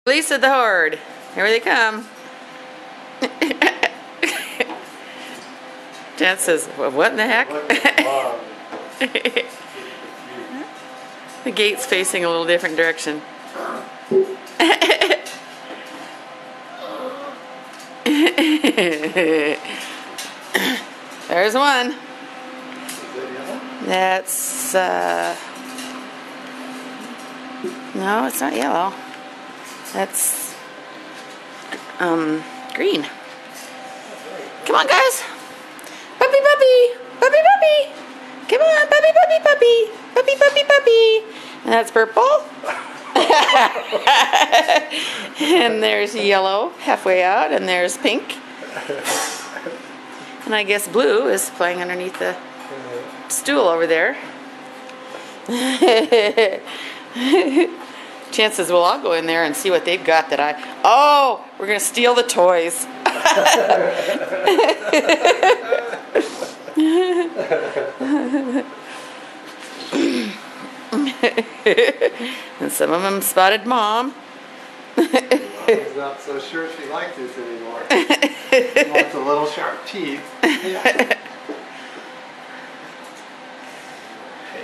Release of the horde. Here they come. Jan says, what in the heck? The gate's facing a little different direction. There's one. That's, no, it's not yellow. That's, green. Come on, guys. Puppy, puppy. Puppy, puppy. Come on, puppy, puppy, puppy. Puppy, puppy, puppy. And that's purple. And there's yellow halfway out, and there's pink. And I guess blue is playing underneath the stool over there. Chances well I'll go in there and see what they've got that I... Oh! We're going to steal the toys. And some of them spotted Mom. Mom's not so sure she likes this anymore. She wants a little sharp teeth. Yeah. Hey.